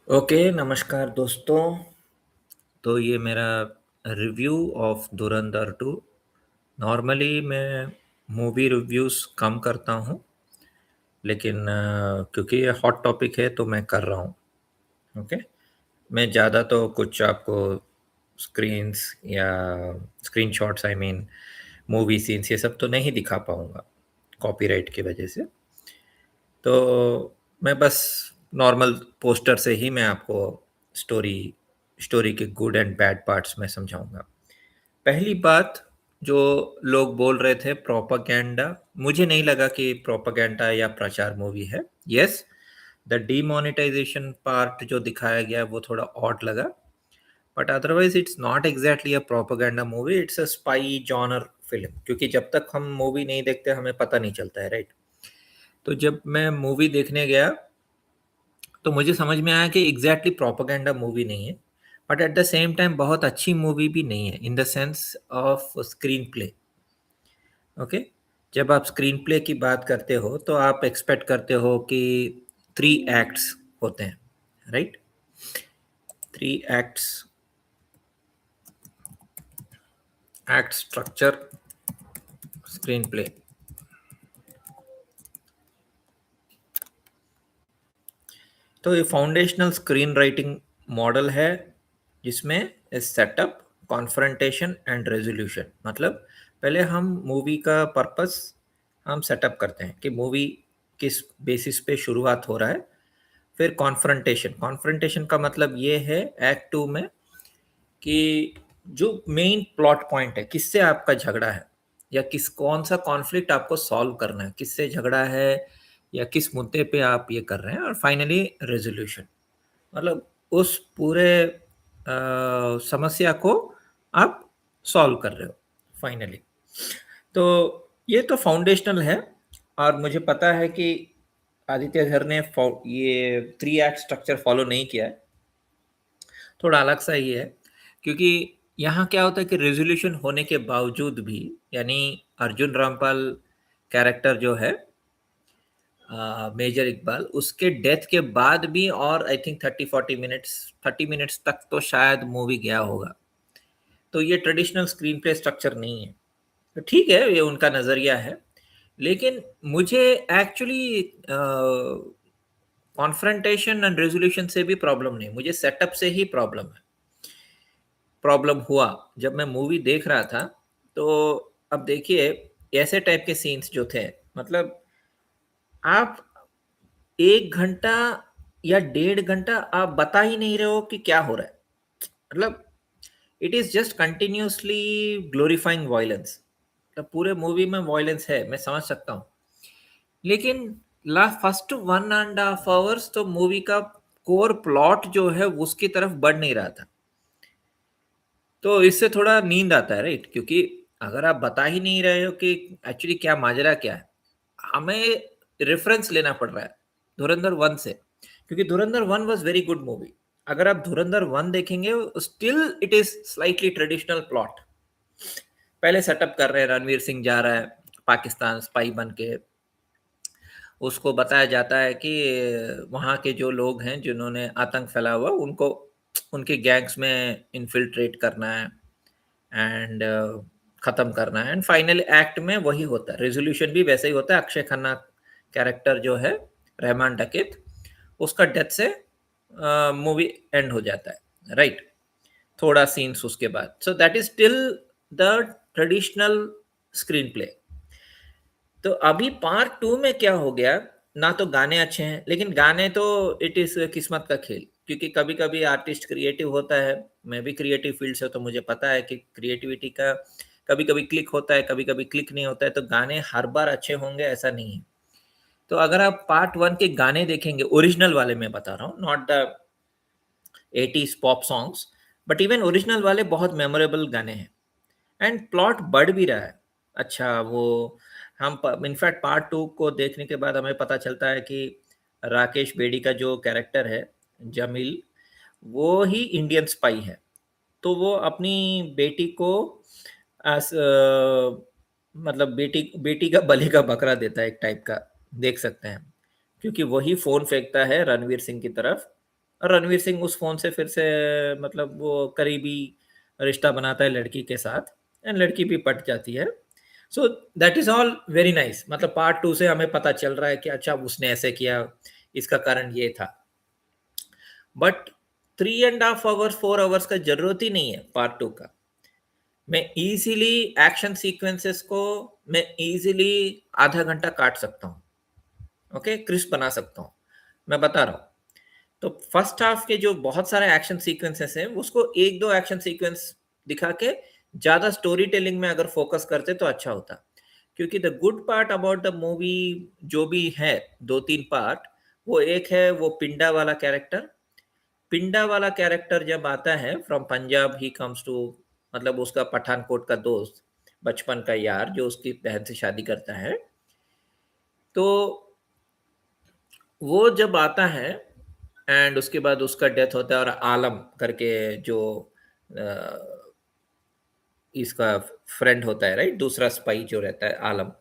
Okay, नमस्कार दोस्तों। तो ये मेरा रिव्यू ऑफ धुरंधर 2। नॉर्मली मैं मूवी रिव्यूज़ कम करता हूँ, लेकिन क्योंकि ये हॉट टॉपिक है तो मैं कर रहा हूँ। ओके। मैं ज़्यादा तो कुछ आपको स्क्रीन्स या screenshots I mean movie scenes ये सब तो नहीं दिखा पाऊँगा, कॉपीराइट की वजह से। तो मैं बस नॉर्मल पोस्टर से ही मैं आपको स्टोरी स्टोरी के गुड एंड बैड पार्ट्स में समझाऊंगा। पहली बात, जो लोग बोल रहे थे प्रोपागेंडा, मुझे नहीं लगा कि प्रोपागेंडा या प्रचार मूवी है। यस, द डीमोनेटाइजेशन पार्ट जो दिखाया गया वो थोड़ा ऑड लगा, but otherwise it's not exactly a propaganda movie, it's a spy genre film. क्योंकि जब तक हम मूवी नहीं देखते हमें पता नहीं चलता है, राइट? तो जब मैं मूवी देखने गया तो मुझे समझ में आया कि एग्जैक्टली प्रोपागेंडा मूवी नहीं है, but at the same time बहुत अच्छी मूवी भी नहीं है इन the sense of screen play. Okay. जब आप स्क्रीन प्ले की बात करते हो तो आप एक्सपेक्ट करते हो कि 3 एक्ट्स होते हैं, right? 3 acts, act structure, screen play. तो ये फाउंडेशनल स्क्रीन राइटिंग मॉडल है, जिसमें सेटअप, कॉन्फ्रंटेशन एंड रेजोल्यूशन। मतलब पहले हम मूवी का पर्पस हम सेटअप करते हैं कि मूवी किस बेसिस पे शुरुआत हो रहा है। फिर कॉन्फ्रंटेशन, कॉन्फ्रंटेशन का मतलब ये है एक्ट 2 में कि जो मेन प्लॉट पॉइंट है, किससे आपका झगड़ा है या किस कौन सा कॉन्फ्लिक्ट आपको सॉल्व करना है, किससे झगड़ा है या किस मुद्दे पे आप ये कर रहे हैं। और फाइनली रेजोल्यूशन, मतलब उस पूरे समस्या को आप सॉल्व कर रहे हो फाइनली। तो ये तो फाउंडेशनल है। और मुझे पता है कि आदित्य धर ने ये 3 एक्ट स्ट्रक्चर फॉलो नहीं किया है, थोड़ा अलग सा ही है। क्योंकि यहाँ क्या होता है कि रेजोल्यूशन होने के बावजूद भी, यानी अर्जुन रामपाल कैरेक्टर जो है, मेजर इकबाल, उसके डेथ के बाद भी और आई थिंक 30-40 मिनट्स, 30 मिनट्स तक तो शायद मूवी गया होगा। तो ये ट्रेडिशनल स्क्रीन प्ले स्ट्रक्चर नहीं है। तो ठीक है, ये उनका नज़रिया है, लेकिन मुझे एक्चुअली कॉन्फ्रंटेशन एंड रेजोल्यूशन से भी प्रॉब्लम नहीं, मुझे सेटअप से ही प्रॉब्लम हुआ जब मैं मूवी देख रहा था। तो अब देखिए, ऐसे टाइप के सीन्स जो थे, मतलब आप 1 घंटा या 1.5 घंटा आप बता ही नहीं रहे हो कि क्या हो रहा है। मतलब it is just continuously glorifying violence. तो पूरे मूवी में वायलेंस है, मैं समझ सकता हूँ, लेकिन फर्स्ट 1.5 आवर्स तो मूवी का कोर प्लॉट जो है उसकी तरफ बढ़ नहीं रहा था। तो इससे थोड़ा नींद आता है, राइट? क्योंकि अगर आप बता ही नहीं रहे हो कि एक्चुअली क्या माजरा क्या है, हमें रेफरेंस लेना पड़ रहा है धुरंधर 1 से। क्योंकि धुरंधर 1 वाज वेरी गुड मूवी। अगर आप धुरंधर 1 देखेंगे, still it is slightly traditional plot. पहले सेटअप कर रहे हैं, रणवीर सिंह जा रहा है पाकिस्तान स्पाई बन के। उसको बताया जाता है कि वहाँ के जो लोग हैं जिन्होंने आतंक फैला हुआ, उनको उनके गैंग्स में इन्फिल्ट्रेट करना है एंड खत्म करना है। एंड फाइनल एक्ट में वही होता है, रेजोल्यूशन भी वैसे ही होता है। अक्षय खन्ना कैरेक्टर जो है, रहमान डकेत, उसका डेथ से मूवी एंड हो जाता है, राइट? थोड़ा सीन्स उसके बाद, so that is still the traditional screen play. तो अभी पार्ट 2 में क्या हो गया, ना तो गाने अच्छे हैं, लेकिन गाने तो इट इज किस्मत का खेल। क्योंकि कभी कभी आर्टिस्ट क्रिएटिव होता है, मैं भी क्रिएटिव फील्ड से, तो मुझे पता है कि क्रिएटिविटी का कभी कभी क्लिक होता है, कभी कभी क्लिक नहीं होता है। तो गाने हर बार अच्छे होंगे ऐसा नहीं है। तो अगर आप पार्ट 1 के गाने देखेंगे, ओरिजिनल वाले मैं बता रहा हूँ, not the 80s pop songs, but even original वाले बहुत मेमोरेबल गाने हैं। एंड प्लॉट बढ़ भी रहा है। अच्छा, वो हम इनफैक्ट पार्ट 2 को देखने के बाद हमें पता चलता है कि राकेश बेड़ी का जो कैरेक्टर है, जमील, वो ही इंडियन स्पाई है। तो वो अपनी बेटी को मतलब बेटी बेटी का बलि का बकरा देता है, एक टाइप का, देख सकते हैं। क्योंकि वही फोन फेंकता है रणवीर सिंह की तरफ, और रणवीर सिंह उस फ़ोन से फिर से मतलब वो करीबी रिश्ता बनाता है लड़की के साथ एंड लड़की भी पट जाती है। So that is all very nice. मतलब पार्ट 2 से हमें पता चल रहा है कि अच्छा उसने ऐसे किया, इसका कारण ये था। But 3 and half hours 4 hours का ज़रूरत ही नहीं है पार्ट 2 का। मैं ईज़िली एक्शन सीक्वेंसेस को मैं ईज़िली आधा घंटा काट सकता हूँ, ओके? क्रिस्प बना सकता हूँ। मैं बता रहा हूँ। तो फर्स्ट हाफ के जो बहुत सारे एक्शन सीक्वेंसेस हैं, उसको 1-2 एक्शन सीक्वेंस दिखा के ज़्यादा स्टोरी टेलिंग में अगर फ़ोकस करते तो अच्छा होता। क्योंकि the good part about the movie जो भी है 2-3 पार्ट, वो एक है वो पिंडा वाला कैरेक्टर। पिंडा वाला कैरेक्टर जब आता है from Punjab he comes to मतलब उसका पठानकोट का दोस्त, बचपन का यार जो उसकी बहन से शादी करता है। तो वो जब आता है एंड उसके बाद उसका डेथ होता है और आलम करके जो अ, इसका फ्रेंड होता है राइट दूसरा स्पाई जो रहता है आलम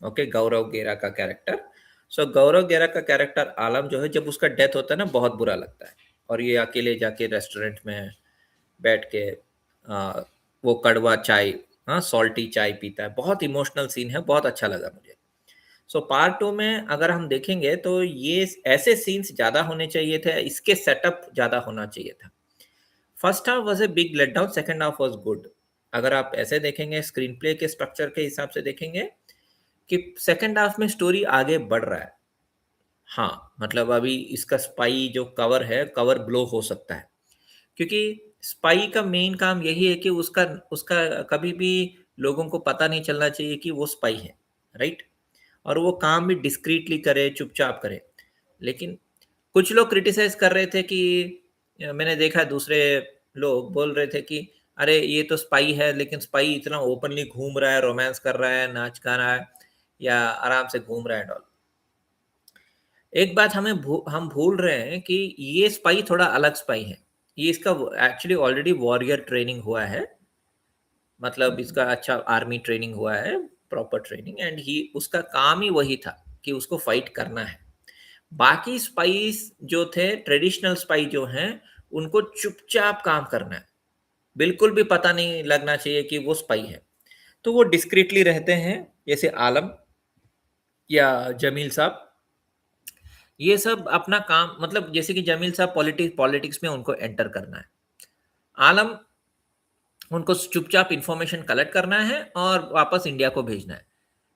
ओके गौरव गेरा का कैरेक्टर सो गौरव गेरा का कैरेक्टर आलम जो है जब उसका डेथ होता है ना बहुत बुरा लगता है और ये अकेले जाके रेस्टोरेंट में बैठ के वो कड़वा चाय हाँ सॉल्टी चाय पीता है बहुत इमोशनल सीन है बहुत अच्छा लगा मुझे सो पार्ट 2 में अगर हम देखेंगे तो ये ऐसे सीन्स ज़्यादा होने चाहिए थे, इसके सेटअप ज़्यादा होना चाहिए था। First half was a big letdown, second half was good. अगर आप ऐसे देखेंगे स्क्रीन प्ले के स्ट्रक्चर के हिसाब से देखेंगे कि सेकंड हाफ में स्टोरी आगे बढ़ रहा है। हाँ, मतलब अभी इसका स्पाई जो कवर है, कवर ब्लो हो सकता है। क्योंकि स्पाई का मेन काम यही है कि उसका उसका कभी भी लोगों को पता नहीं चलना चाहिए कि वो स्पाई है, राइट? और वो काम भी डिस्क्रीटली करे, चुपचाप करे। लेकिन कुछ लोग क्रिटिसाइज़ कर रहे थे कि मैंने देखा दूसरे लोग बोल रहे थे कि अरे! ये तो स्पाई है, लेकिन स्पाई इतना ओपनली घूम रहा है, रोमांस कर रहा है, नाच-गा रहा है या आराम से घूम रहा है एंड ऑल। एक बात हम भूल रहे हैं कि ये स्पाई थोड़ा अलग स्पाई है। ये इसका एक्चुअली ऑलरेडी वॉरियर ट्रेनिंग हुआ है। मतलब इसका अच्छा आर्मी ट्रेनिंग हुआ है, प्रॉपर ट्रेनिंग एंड ही उसका काम ही वही था कि उसको फाइट करना है। बाकी स्पाइस जो थे, ट्रेडिशनल स्पाई जो हैं, उनको चुपचाप काम करना है। बिल्कुल भी पता नहीं लगना चाहिए कि वो स्पाई है। तो वो डिस्क्रीटली रहते हैं, जैसे आलम या जमील साहब। ये सब अपना काम मतलब जैसे कि जमील साहब पॉलिटिक्स में उनको एंटर करना है। आलम उनको चुपचाप इन्फॉर्मेशन कलेक्ट करना है और वापस इंडिया को भेजना है।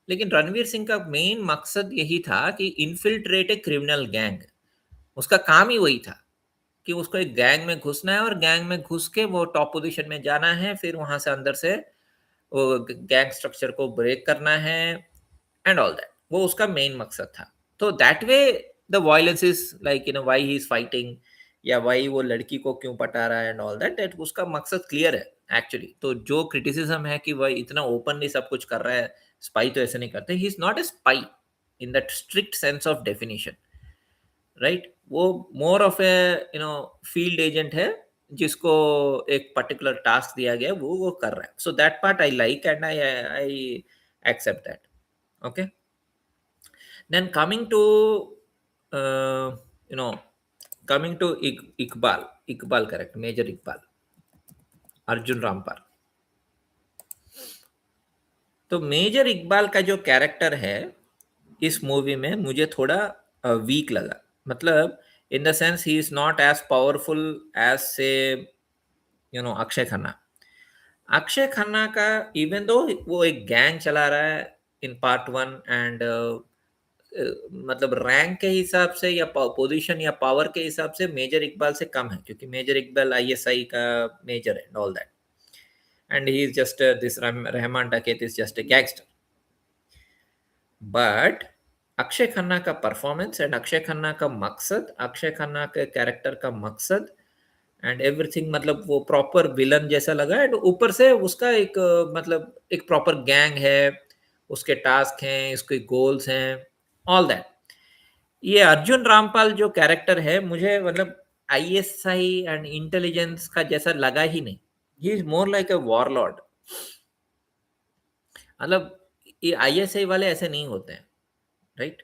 लेकिन रणवीर सिंह का मेन मकसद यही था कि इन्फिल्ट्रेट ए क्रिमिनल गैंग। उसका काम ही वही था कि उसको एक गैंग में घुसना है और गैंग में घुस के वो टॉप पोजीशन में जाना है, फिर वहाँ से अंदर से वो गैंग स्ट्रक्चर को ब्रेक करना है एंड ऑल दैट। वो उसका मेन मकसद था। तो that way the violence is like why he is fighting या व्हाई वो लड़की को क्यों पटा रहा है एंड ऑल दैट, दैट उसका मकसद क्लियर है एक्चुअली। तो जो क्रिटिसिज़्म है कि वह इतना ओपनली सब कुछ कर रहा है, स्पाई तो ऐसे नहीं करते। He is not a spy in that strict sense of definition. Right वो more of a field agent है जिसको एक पर्टिकुलर टास्क दिया गया है, वो कर रहा है so that part I like and I accept that okay then coming to you know coming to Iqbal Iqbal correct major Iqbal Arjun Rampal तो मेजर इकबाल का जो कैरेक्टर है इस मूवी में मुझे थोड़ा वीक लगा मतलब in the sense he is not as powerful as say Akshay Khanna Akshay Khanna का इवन दो वो एक गैंग चला रहा है इन पार्ट 1 एंड मतलब रैंक के हिसाब से या पोजीशन या पावर के हिसाब से मेजर इकबाल से कम है क्योंकि मेजर इकबाल आईएसआई का मेजर है all that and he is just this Rahman Dakait is just a gangster but Akshaye Khanna का परफॉर्मेंस एंड अक्षय खन्ना का मकसद अक्षय खन्ना के कैरेक्टर का मकसद एंड एवरीथिंग मतलब वो प्रॉपर विलन जैसा लगा एंड ऊपर से उसका एक मतलब एक प्रॉपर गैंग है उसके टास्क हैं उसके गोल्स हैं ऑल दैट ये अर्जुन रामपाल जो कैरेक्टर है मुझे मतलब आईएसआई एंड इंटेलिजेंस का जैसा लगा ही नहीं he is more like a warlord मतलब ये आईएसआई वाले ऐसे नहीं होते हैं राइट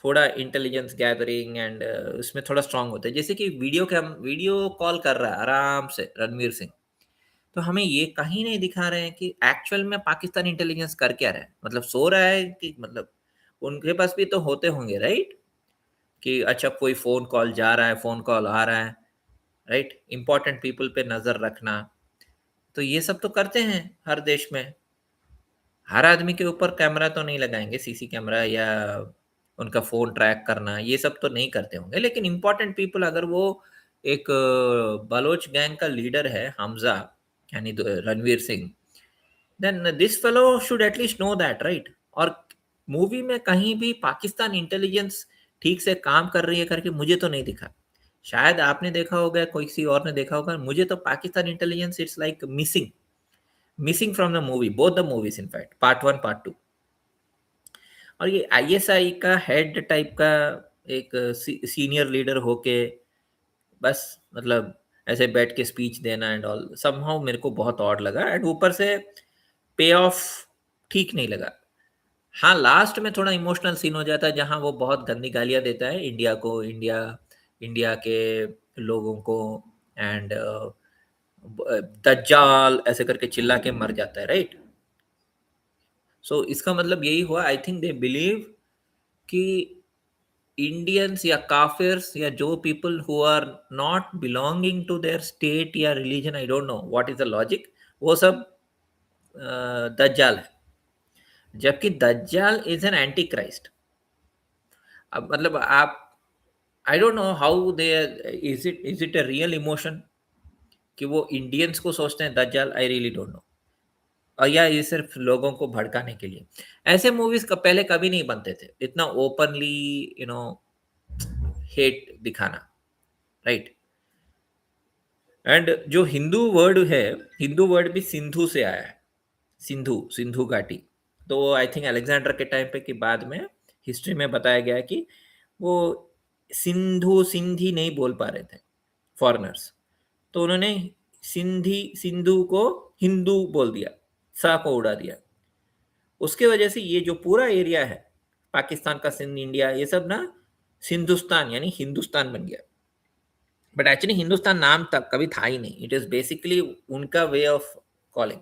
थोड़ा इंटेलिजेंस गैदरिंग एंड उसमें थोड़ा स्ट्रांग होता है। जैसे कि वीडियो कॉल कर रहा है आराम से रणवीर सिंह, तो हमें ये कहीं नहीं दिखा रहे हैं कि एक्चुअल में पाकिस्तान इंटेलिजेंस कर क्या रहा है, मतलब सो रहा है कि मतलब उनके पास भी तो होते होंगे राइट, कि अच्छा कोई फ़ोन कॉल जा रहा है, फ़ोन कॉल आ रहा है, राइट? इम्पोर्टेंट पीपल पे नज़र रखना, तो ये सब तो करते हैं हर देश में। हर आदमी के ऊपर कैमरा तो नहीं लगाएँगे, सीसी कैमरा या उनका फ़ोन ट्रैक करना, ये सब तो नहीं करते होंगे। लेकिन इम्पोर्टेंट पीपल अगर वो एक बलोच गैंग का लीडर है हमज़ा, यानी the Ranveer Singh, then this fellow should at least know that right? और मूवी में कहीं भी पाकिस्तान इंटेलिजेंस ठीक से काम कर रही है करके मुझे तो नहीं दिखा। शायद आपने देखा होगा, कोई किसी और ने देखा होगा, मुझे तो Pakistan intelligence it's like missing from the movie, both the movies in fact, part 1 part 2। और ये आईएसआई का हेड टाइप का एक सीनियर लीडर होके बस मतलब ऐसे बैठ के स्पीच देना एंड ऑल, समहाउ मेरे को बहुत ऑड लगा एंड ऊपर से पे ऑफ ठीक नहीं लगा। हाँ, लास्ट में थोड़ा इमोशनल सीन हो जाता है जहाँ वो बहुत गंदी गालियाँ देता है इंडिया को, इंडिया के लोगों को एंड दज्जाल ऐसे करके चिल्ला के मर जाता है राइट। सो इसका मतलब यही हुआ, आई थिंक दे बिलीव कि इंडियंस या काफिर्स या जो people who are not belonging to their state या religion, I don't know what is the logic, वो सब दज्जाल है, जबकि दज्जाल इज एन एंटी क्राइस्ट। अब मतलब आप, I don't know how they, is it a real emotion कि वो इंडियंस को सोचते हैं दज्जाल, आई रियली डोंट नो। और या ये सिर्फ लोगों को भड़काने के लिए, ऐसे मूवीज का पहले कभी नहीं बनते थे इतना ओपनली, यू नो, हेट दिखाना, राइट? एंड जो हिंदू वर्ड है, हिंदू वर्ड भी सिंधु से आया है, सिंधु, सिंधु घाटी। तो आई थिंक अलेक्जेंडर के टाइम पे के बाद में हिस्ट्री में बताया गया है कि वो सिंधी नहीं बोल पा रहे थे फॉरेनर्स, तो उन्होंने सिंधु को हिंदू बोल दिया, सा को उड़ा दिया। उसके वजह से ये जो पूरा एरिया है पाकिस्तान का, सिंध, इंडिया, ये सब ना सिंधुस्तान यानी हिंदुस्तान बन गया। बट एक्चुअली हिंदुस्तान नाम तक कभी था ही नहीं, इट इज बेसिकली उनका वे ऑफ कॉलिंग।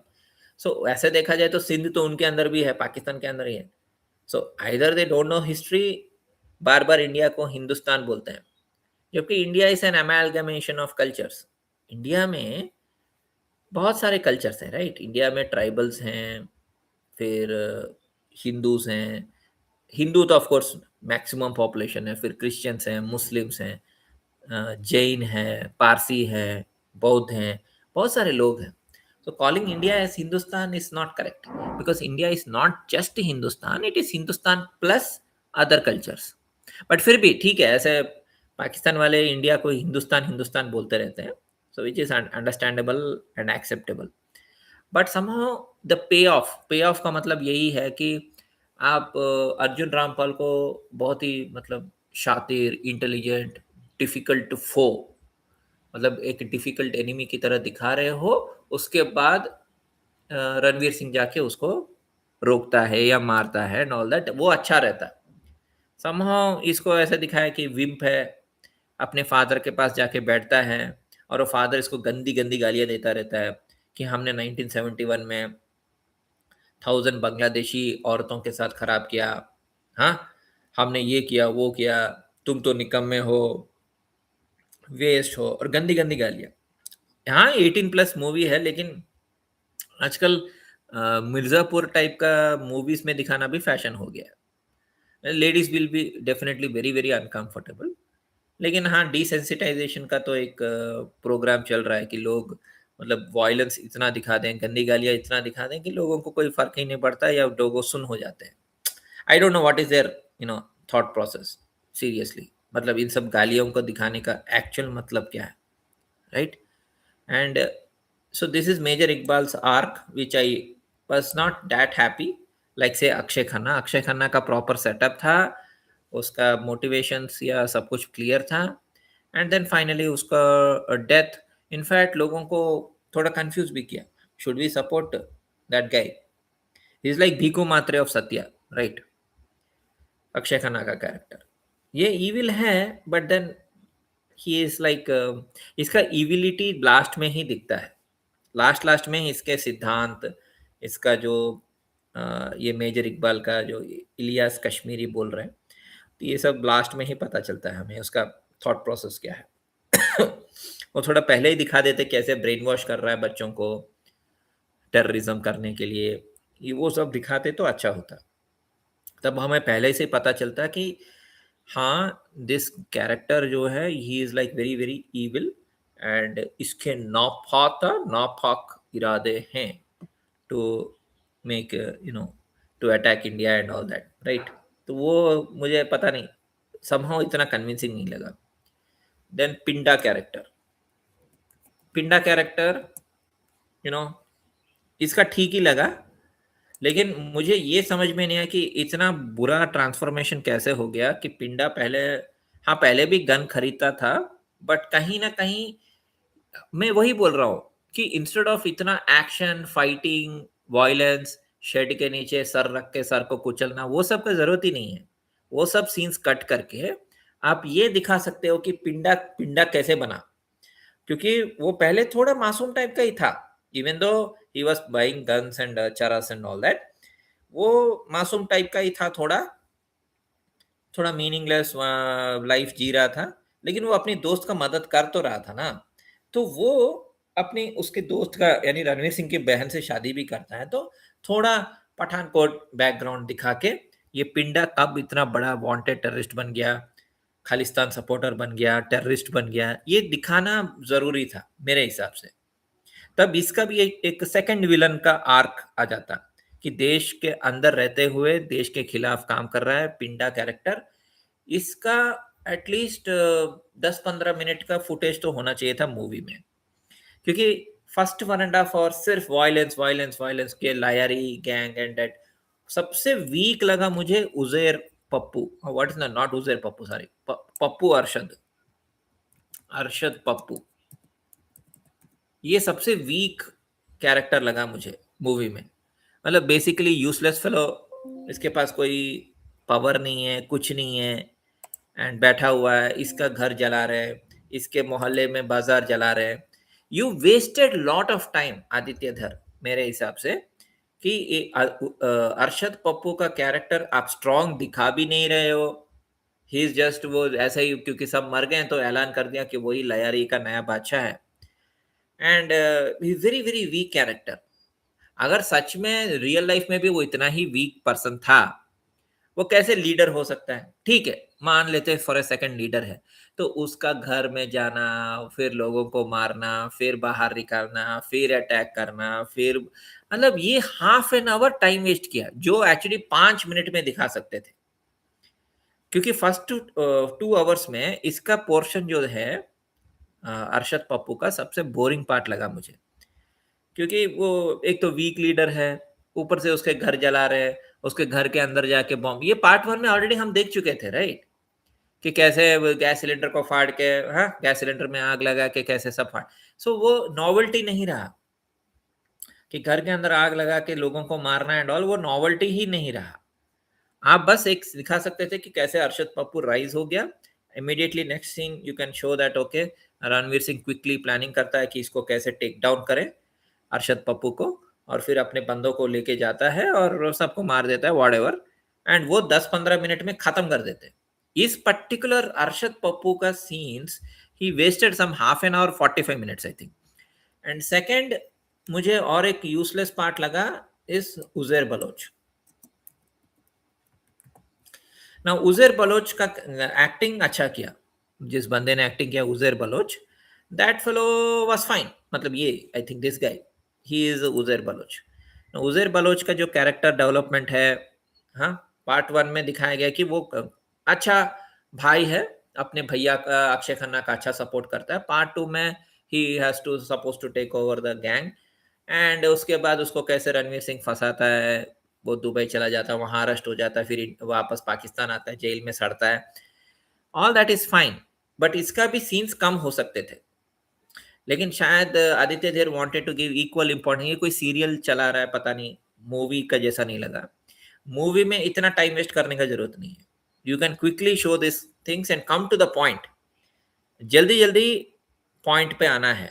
सो ऐसे देखा जाए तो सिंध तो उनके अंदर भी है, पाकिस्तान के अंदर ही है। So either they don't know history, bar bar India को हिंदुस्तान बोलते हैं, जबकि India is an amalgamation of cultures. India में बहुत सारे कल्चर्स हैं राइट, इंडिया में ट्राइबल्स हैं, फिर हिंदूज हैं, हिंदू तो ऑफ कोर्स मैक्सिमम पॉपुलेशन है, फिर क्रिश्चियंस हैं, मुस्लिम्स हैं, जैन है, पारसी है, बौद्ध हैं, बहुत सारे लोग हैं। So calling India as Hindustan is not correct because India is not just Hindustan, it is Hindustan plus other cultures. But फिर भी ठीक है, ऐसे पाकिस्तान वाले इंडिया को हिंदुस्तान हिंदुस्तान बोलते रहते हैं, so which is understandable and acceptable. But somehow the payoff का मतलब यही है कि आप अर्जुन रामपाल को बहुत ही मतलब शातिर, इंटेलिजेंट, डिफिकल्ट फो, मतलब एक डिफिकल्ट एनिमी की तरह दिखा रहे हो, उसके बाद रणवीर सिंह जाके उसको रोकता है या मारता है एंड ऑल दैट, वो अच्छा रहता है। समहाउ इसको ऐसा दिखाया कि विम्प है, अपने फादर के पास जाके बैठता है और वो फादर इसको गंदी गंदी गालियां देता रहता है कि हमने 1971 में 1000 बांग्लादेशी औरतों के साथ खराब किया, हाँ, हमने ये किया वो किया, तुम तो निकम्मे हो, वेस्ट हो, और गंदी गंदी गालियां। हाँ, 18 प्लस मूवी है, लेकिन आजकल मिर्जापुर टाइप का मूवीज में दिखाना भी फैशन हो गया है। Ladies will be definitely very very uncomfortable. लेकिन हाँ, डिसेंसिटाइजेशन का तो एक प्रोग्राम चल रहा है कि लोग मतलब वॉयलेंस इतना दिखा दें, गंदी गालियाँ इतना दिखा दें कि लोगों को कोई फर्क ही नहीं पड़ता या लोगों सुन हो जाते हैं। I don't know what is there, you know, thought process, seriously. मतलब इन सब गालियों को दिखाने का एक्चुअल मतलब क्या है, right? And so this is Major Iqbal's arc, which I was not that happy. Like say Akshay Khanna का प्रॉपर सेटअप था, उसका मोटिवेशंस या सब कुछ क्लियर था, एंड देन फाइनली उसका डेथ इनफैक्ट लोगों को थोड़ा कंफ्यूज भी किया। Should we support that guy? He is like Bhikhu Mhatre of Satya, right? Akshay Khanna का कैरेक्टर। ये इविल है, but then he is like, इसका इविलिटी लास्ट में ही दिखता है। लास्ट लास्ट में इसके सिद्धांत, इसका जो ये मेजर इकबाल का जो इलियास कश्मीरी बोल रहे हैं, तो ये सब लास्ट में ही पता चलता है हमें उसका थॉट प्रोसेस क्या है। वो थोड़ा पहले ही दिखा देते कैसे ब्रेन वॉश कर रहा है बच्चों को टेररिज्म करने के लिए, ये वो सब दिखाते तो अच्छा होता। तब हमें पहले से पता चलता कि हाँ, दिस कैरेक्टर जो है he is like very very evil, and इसके नापाक इरादे हैं to make to attack India and all that, right. तो वो मुझे पता नहीं, समहाउ इतना कन्विंसिंग नहीं लगा। देन पिंडा कैरेक्टर यू नो इसका ठीक ही लगा, लेकिन मुझे ये समझ में नहीं आया कि इतना बुरा ट्रांसफॉर्मेशन कैसे हो गया कि पिंडा पहले, हाँ पहले भी गन खरीदता था, बट कहीं ना कहीं मैं वही बोल रहा हूँ कि इंस्टेड ऑफ इतना एक्शन फाइटिंग वायलेंस, शेड के नीचे सर रख के सर को कुचलना, वो सब का जरूरत ही नहीं है। वो सब सीन्स कट करके आप ये दिखा सकते हो कि पिंडा पिंडा कैसे बना, क्योंकि वो पहले थोड़ा मासूम टाइप का ही था। Even though he was buying guns and चरस एंड ऑल दैट, वो मासूम टाइप का ही था, थोड़ा थोड़ा मीनिंगलेस लाइफ जी रहा था, लेकिन वो अपनी दोस्त का मदद कर तो रहा था ना। तो वो अपनी उसके दोस्त का यानी रणवीर सिंह की बहन से शादी भी करता है, तो थोड़ा पठानकोट बैकग्राउंड दिखा के ये पिंडा कब इतना बड़ा वांटेड टेररिस्ट बन गया, खालिस्तान सपोर्टर बन गया, टेररिस्ट बन गया, ये दिखाना जरूरी था मेरे हिसाब से। तब इसका भी एक सेकंड विलन का आर्क आ जाता कि देश के अंदर रहते हुए देश के खिलाफ काम कर रहा है पिंडा कैरेक्टर। इसका एटलीस्ट 10-15 मिनट का फुटेज तो होना चाहिए था मूवी में, क्योंकि फर्स्ट 1.5 आवर सिर्फ वायलेंस वायलेंस वायलेंस के लायारी गैंग एंड डेट। सबसे वीक लगा मुझे Uzair Pappu, what is not Uzair Pappu, sorry, Pappu Arshad, Arshad Pappu, ये सबसे वीक कैरेक्टर लगा मुझे मूवी में। मतलब बेसिकली यूजलेस फेलो, इसके पास कोई पावर नहीं है, कुछ नहीं है, एंड बैठा हुआ है, इसका घर जला रहे हैं, इसके मोहल्ले में बाजार जला रहे हैं। You wasted lot of time Aditya Dhar, मेरे हिसाब से, कि अरशद पप्पू का कैरेक्टर आप स्ट्रॉन्ग दिखा भी नहीं रहे हो। ही इज जस्ट वो ऐसा ही, क्योंकि सब मर गए तो ऐलान कर दिया कि वही लयारी का नया बादशाह है, and very very weak character. अगर सच में रियल लाइफ में भी वो इतना ही वीक पर्सन था, वो कैसे लीडर हो सकता है? ठीक है, मान लेते हैं फॉर ए सेकंड लीडर है, तो उसका घर में जाना, फिर लोगों को मारना, फिर बाहर निकालना, फिर अटैक करना, फिर मतलब ये half an hour time waste किया जो एक्चुअली 5 मिनट में दिखा सकते थे। क्योंकि फर्स्ट 2 आवर्स में इसका पोर्शन जो है अरशद पप्पू का सबसे बोरिंग पार्ट लगा मुझे, क्योंकि वो एक तो वीक लीडर है, ऊपर से उसके घर जला रहे हैं, उसके घर के अंदर जाके बॉम्ब, ये पार्ट 1 में ऑलरेडी हम देख चुके थे, राइट? कि कैसे वो गैस सिलेंडर को फाड़ के, हाँ, गैस सिलेंडर में आग लगा के कैसे सब फाड़। सो वो नॉवेल्टी नहीं रहा कि घर के अंदर आग लगा के लोगों को मारना एंड ऑल, वो नॉवेल्टी ही नहीं रहा। आप बस एक दिखा सकते थे कि कैसे अरशद पप्पू राइज हो गया। Immediately next seen you can show that okay, Ranveer Singh quickly planning करता है कि इसको कैसे टेक डाउन करे अरशद पप्पू को, और फिर अपने बंदों को लेके जाता है और सबको मार देता है वॉट एवर, एंड वो 10-15 मिनट में खत्म कर देते हैं। इस पर्टिकुलर अरशद पप्पू का scenes he wasted some half an hour 45 minutes I think. And second, मुझे और एक यूजलेस पार्ट लगा इस उजैर बलोच। ना उजैर बलोच का एक्टिंग अच्छा किया, जिस बंदे ने एक्टिंग किया Uzair Baloch, that fellow was fine. मतलब ये I think this guy he is Uzair Baloch. Uzair Baloch का जो कैरेक्टर डेवलपमेंट है, हाँ, पार्ट 1 में दिखाया गया कि वो अच्छा भाई है, अपने भैया का अक्षय खन्ना का अच्छा सपोर्ट करता है। पार्ट 2 में he has to suppose to take over the gang, and उसके बाद उसको कैसे रणवीर सिंह फंसाता है, वो दुबई चला जाता है, वहां अरेस्ट हो जाता है, फिर वापस पाकिस्तान आता है, जेल में सड़ता है। All that is fine, but इसका भी सीन्स कम हो सकते थे। लेकिन शायद Aditya Dhar wanted to give equal importance, ये कोई सीरियल चला रहा है पता नहीं, मूवी का जैसा नहीं लगा। मूवी में इतना टाइम वेस्ट करने का जरूरत नहीं है। You can quickly show these things and come to the point. जल्दी जल्दी पॉइंट पे आना है,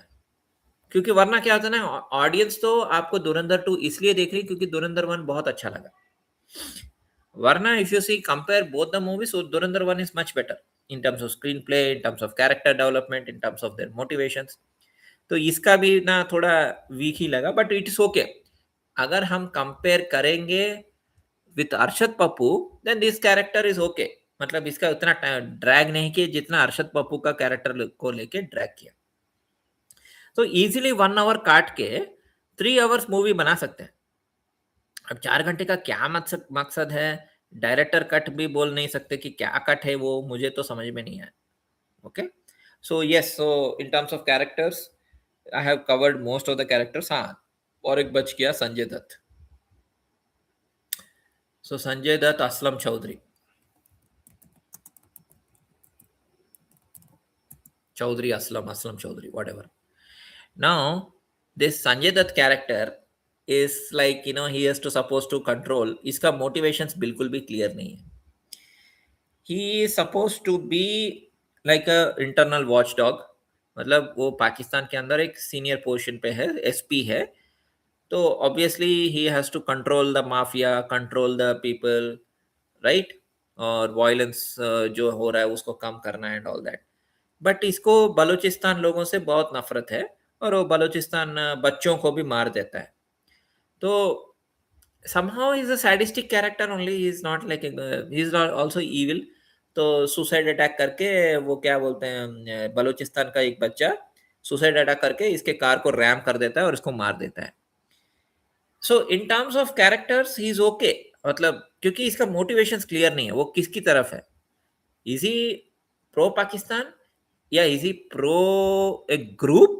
क्योंकि वरना क्या होता है ना, ऑडियंस तो आपको धुरंधर 2 इसलिए देख रही है क्योंकि धुरंधर 1 बहुत अच्छा लगा। वरना if you see compare both the movies, so Dhurandhar 1 is much better in terms of screenplay, in terms of character development, in terms of their motivations. तो इसका भी ना थोड़ा वीक ही लगा, बट इट इज ओके। अगर हम कंपेयर करेंगे with Arshad Pappu, then this character is okay. मतलब इसका उतना ड्रैग नहीं किया जितना अरशद पप्पू का कैरेक्टर को लेके ड्रैग किया। तो इजीली 1 आवर काट के 3 आवर्स मूवी बना सकते हैं। अब 4 घंटे का क्या मकसद है, डायरेक्टर कट भी बोल नहीं सकते कि क्या कट है, वो मुझे तो समझ में नहीं आया। Okay, so yes, so in terms of characters I have covered most of the characters. हाँ, और एक बच गया संजय दत्त। सो Sanjay Dutt, Aslam Chaudhary, Aslam Chaudhary, whatever. Now, this Sanjay Dutt character is like, he has to supposed to control. इसका motivations बिल्कुल भी clear नहीं है. He is supposed to be like a internal watchdog. मतलब वो पाकिस्तान के अंदर एक सीनियर पोजीशन पे है, एसपी है, तो obviously he has to control the mafia, control the people, right, और वायलेंस जो हो रहा है उसको कम करना एंड ऑल दैट। बट इसको बलूचिस्तान लोगों से बहुत नफरत है, और वो बलूचिस्तान बच्चों को भी मार देता है। तो somehow he's a sadistic character only, he's not like he's not also evil। तो सुसाइड अटैक करके, वो क्या बोलते हैं, बलूचिस्तान का एक बच्चा सुसाइड अटैक करके इसके कार को रैम कर देता है और इसको मार देता है। So in terms of characters he is okay, मतलब क्योंकि इसका मोटिवेशंस क्लियर नहीं है, वो किसकी तरफ है। इज ही प्रो पाकिस्तान या is he pro a group,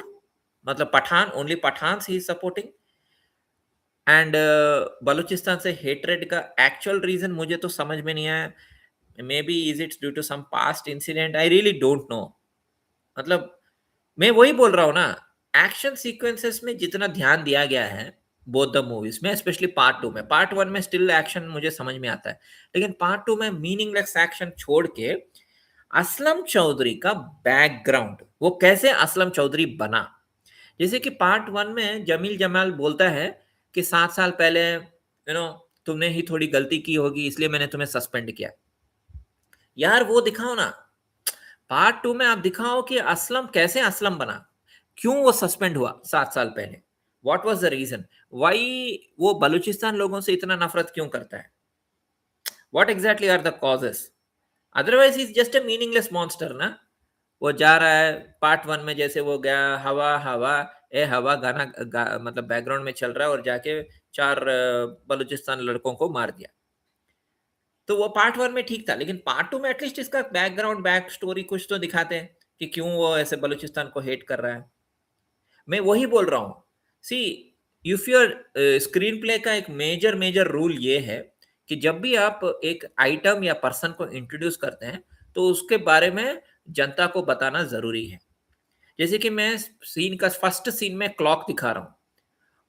मतलब Pathan, only Pathan he is supporting, and Balochistan से हेट्रेड का एक्चुअल रीजन मुझे तो समझ में नहीं आया। Maybe is it's due to some past incident, I really don't know. मतलब मैं वही बोल रहा हूँ ना, एक्शन सीक्वेंसेस में जितना ध्यान दिया गया है बोथ द मूवीज में, स्पेशली पार्ट 2 में, पार्ट 1 में स्टिल एक्शन मुझे समझ में आता है, लेकिन पार्ट 2 में मीनिंगलेस एक्शन छोड़ के असलम चौधरी का बैकग्राउंड, वो कैसे असलम चौधरी बना। जैसे कि पार्ट 1 में जमील जमाल बोलता है कि 7 साल पहले तुमने ही थोड़ी गलती की होगी इसलिए मैंने तुम्हें सस्पेंड किया। यार वो दिखाओ ना, पार्ट 2 में आप दिखाओ कि असलम कैसे असलम बना, क्यों वो सस्पेंड हुआ 7 साल पहले, what was the reason, why वो बलूचिस्तान लोगों से इतना नफरत क्यों करता है, what exactly are the causes. Otherwise is just a meaningless monster ना। वो जा रहा है पार्ट 1 में, जैसे वो गया हवा हवा ए हवा गाना मतलब बैकग्राउंड में चल रहा है और जाके 4 बलूचिस्तान लड़कों को मार दिया। तो वो पार्ट 1 में ठीक था, लेकिन पार्ट 2 में एटलीस्ट इसका बैकग्राउंड, बैक स्टोरी कुछ तो दिखाते हैं कि क्यों वो ऐसे बलूचिस्तान को हेट कर रहा है। मैं वही बोल रहा हूँ, see if your screen play का एक मेजर मेजर रूल ये है कि जब भी आप एक आइटम या पर्सन को इंट्रोड्यूस करते हैं तो उसके बारे में जनता को बताना जरूरी है। जैसे कि मैं सीन का फर्स्ट सीन में क्लॉक दिखा रहा हूँ,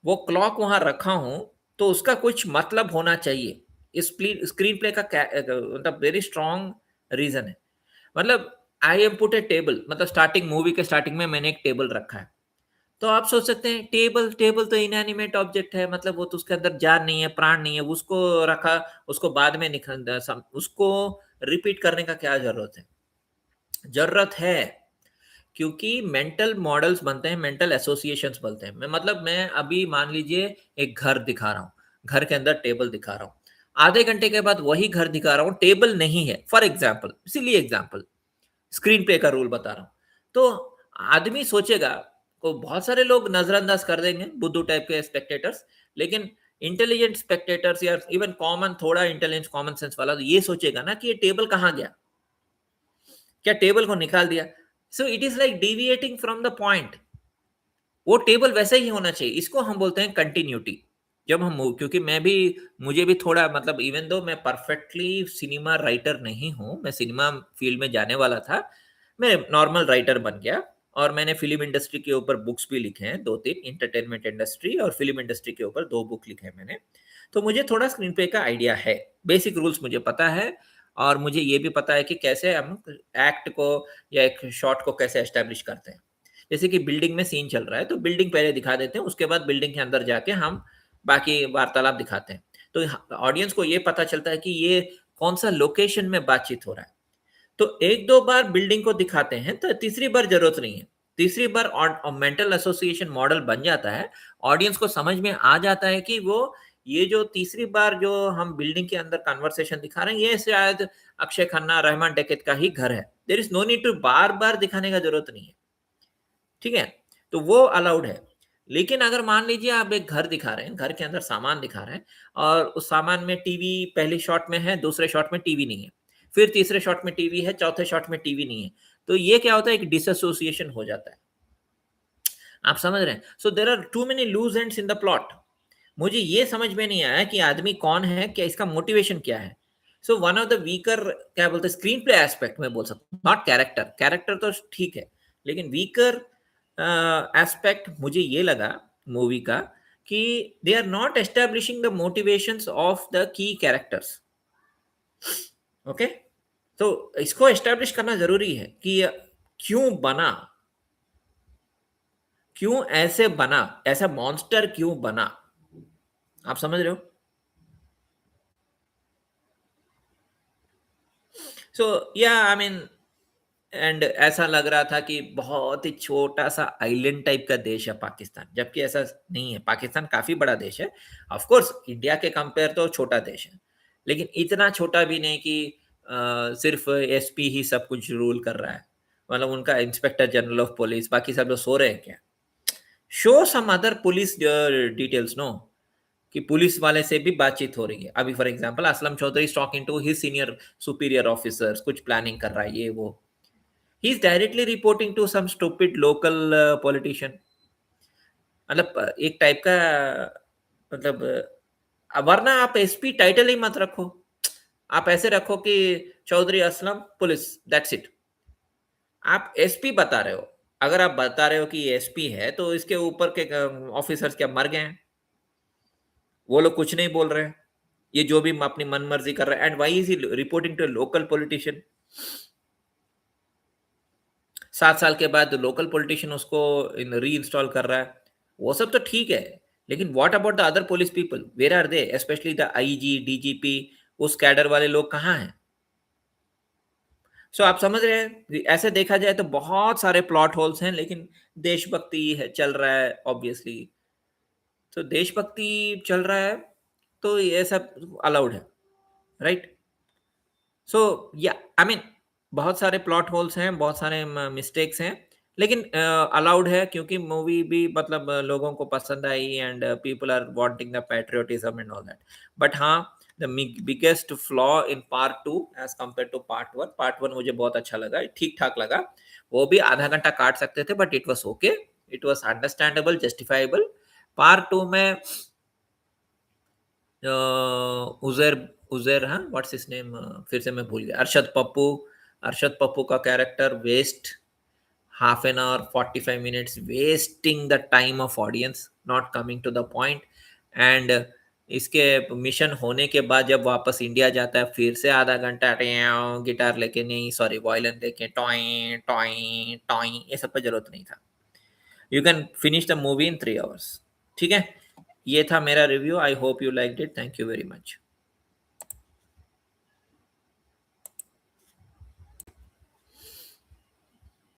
वो क्लॉक वहां रखा हूं तो उसका कुछ मतलब होना चाहिए। इस स्क्रीन प्ले का मतलब वेरी स्ट्रॉन्ग रीजन है। मतलब I am put A table, मतलब स्टार्टिंग मूवी के स्टार्टिंग में मैंने एक टेबल रखा है, तो आप सोच सकते हैं टेबल टेबल तो इनएनिमेट ऑब्जेक्ट है, मतलब वो तो उसके अंदर जान नहीं है, प्राण नहीं है, उसको रखा, उसको बाद में निकल, उसको रिपीट करने का क्या जरूरत है। जरूरत है, क्योंकि मेंटल मॉडल्स बनते हैं, मेंटल एसोसिएशंस बनते हैं। मैं मतलब मैं अभी मान लीजिए एक घर दिखा रहा हूँ, घर के अंदर टेबल दिखा रहा हूँ, आधे घंटे के बाद वही घर दिखा रहा हूँ, टेबल नहीं है, फॉर एग्जाम्पल, इसीलिए एग्जाम्पल, स्क्रीन प्ले का रूल बता रहा हूँ। तो आदमी सोचेगा, को बहुत सारे लोग नजरअंदाज कर देंगे, बुद्धू टाइप के स्पेक्टेटर्स, लेकिन इंटेलिजेंट स्पेक्टेटर्स या इवन कॉमन, थोड़ा इंटेलिजेंस कॉमन सेंस वाला, तो ये सोचेगा ना कि ये टेबल कहाँ गया, क्या टेबल को निकाल दिया। So it is like deviating from the point. वो टेबल वैसे ही होना चाहिए, इसको हम बोलते हैं कंटिन्यूटी। जब हम क्योंकि मैं भी, मुझे भी थोड़ा मतलब, इवन दो मैं परफेक्टली सिनेमा राइटर नहीं हूँ, मैं सिनेमा फील्ड में जाने वाला था, मैं नॉर्मल राइटर बन गया, और मैंने फिल्म इंडस्ट्री के ऊपर बुक्स भी लिखे हैं 2-3, इंटरटेनमेंट इंडस्ट्री और फिल्म इंडस्ट्री के ऊपर 2 बुक लिखे हैं मैंने। तो मुझे थोड़ा स्क्रीन प्ले का आइडिया है, बेसिक रूल्स मुझे पता है, और मुझे ये भी पता है कि कैसे हम एक्ट को या एक शॉट को कैसे एस्टेब्लिश करते हैं। जैसे कि बिल्डिंग में सीन चल रहा है, तो बिल्डिंग पहले दिखा देते हैं, उसके बाद बिल्डिंग के अंदर जाके हम बाकी वार्तालाप दिखाते हैं। तो ऑडियंस को ये पता चलता है कि ये कौन-सा लोकेशन में बातचीत हो रहा है। तो 1-2 बार बिल्डिंग को दिखाते हैं, तो तीसरी बार ज़रूरत नहीं है। तीसरी बार मेंटल एसोसिएशन मॉडल बन जाता है, ऑडियंस को समझ में आ जाता है कि वो ये जो तीसरी बार जो हम बिल्डिंग के अंदर कन्वर्सेशन दिखा रहे हैं, ये शायद अक्षय खन्ना, रहमान डकैत का ही घर है। There is no need to बार-बार दिखाने का ज़रूरत नहीं है, ठीक है? तो वो अलाउड है। लेकिन अगर मान लीजिए आप एक घर दिखा रहे हैं, घर के अंदर सामान दिखा रहे हैं और उस सामान में टीवी पहले शॉट में है, दूसरे शॉट में टीवी नहीं है। फिर तीसरे शॉट में टीवी है, चौथे शॉट में टीवी नहीं है। तो ये क्या होता है, एक डिसएसोसिएशन हो जाता है। आप समझ रहे हैं? So there are too many loose ends in the plot. मुझे ये समझ में नहीं आया कि आदमी कौन है, क्या इसका मोटिवेशन क्या है? So one of the weaker क्या बोलते हैं स्क्रीन प्ले एस्पेक्ट मैं बोल सकता हूँ, नॉट कैरेक्टर, कैरेक्टर तो ठीक है, लेकिन वीकर एस्पेक्ट मुझे ये लगा मूवी का कि they are not establishing the motivations of the key characters, okay? तो इसको एस्टैब्लिश करना ज़रूरी है कि क्यों बना? क्यों ऐसे बना? ऐसा मॉन्स्टर क्यों बना? आप समझ रहे हो? सो या आई मीन एंड ऐसा लग रहा था कि बहुत ही छोटा-सा आइलैंड टाइप का देश है पाकिस्तान, जबकि ऐसा नहीं है। पाकिस्तान काफ़ी बड़ा देश है। ऑफ़ कोर्स इंडिया के कंपेयर तो छोटा देश है, लेकिन इतना छोटा भी नहीं कि सिर्फ़ एसपी ही सब कुछ रूल कर रहा है। मतलब उनका इंस्पेक्टर जनरल ऑफ पुलिस, बाकी सब लोग सो रहे हैं क्या? Show some other police details नो कि पुलिस वाले से भी बातचीत हो रही है। अभी for example Aslam Chaudhary is talking to his senior superior officers, कुछ प्लानिंग कर रहा है ये वो। He is directly reporting to some stupid local politician. मतलब एक टाइप का मतलब वरना आप एसपी टाइटल ही मत रखो। आप ऐसे रखो कि Chaudhary Aslam police, that's it. आप एसपी बता रहे हो। अगर आप बता रहे हो कि ये एसपी है तो इसके ऊपर के ऑफिसर्स क्या मर गए हैं? वो लोग कुछ नहीं बोल रहे हैं। ये जो भी अपनी मन मर्जी कर रहा है, and why is he reporting to local politician? 7 साल के बाद लोकल पॉलिटिशियन उसको इन रीइंस्टॉल कर रहा है। वो सब तो ठीक है, लेकिन what about the other police people? Where are they? Specially the IG, DGP, उस कैडर वाले लोग कहाँ हैं? सो आप समझ रहे हैं? ऐसे देखा जाए तो बहुत सारे प्लॉट होल्स हैं, लेकिन देशभक्ति है चल रहा है ऑब्वियसली। तो देशभक्ति चल रहा है, तो ये सब अलाउड है, राइट? सो या आई मीन बहुत सारे प्लॉट होल्स हैं, बहुत सारे मिस्टेक्स हैं, लेकिन अलाउड है क्योंकि मूवी भी मतलब लोगों को पसंद आई and people are wanting the patriotism and all that. But हाँ, the biggest flaw in part two as compare to part one मुझे बहुत अच्छा लगा, ठीक ठाक लगा। वो भी आधा घंटा काट सकते थे, but it was okay, it was understandable, justifiable. Part two में अ, उज़ैर उज़ैर हाँ, व्हाट्स हिज़ नेम फिर से मैं भूल गया। अरशद पप्पू का character waste, half an hour, 45 minutes wasting the time of audience, not coming to the point. And इसके मिशन होने के बाद जब वापस इंडिया जाता है, फिर से आधा घंटा ट्याव गिटार लेके नहीं सॉरी वायलिन लेके टॉय, टॉय, टॉय ये सब का ज़रूरत नहीं था। You can finish the movie in 3 hours. ठीक है? ये था मेरा review. I hope you liked it. Thank you very much.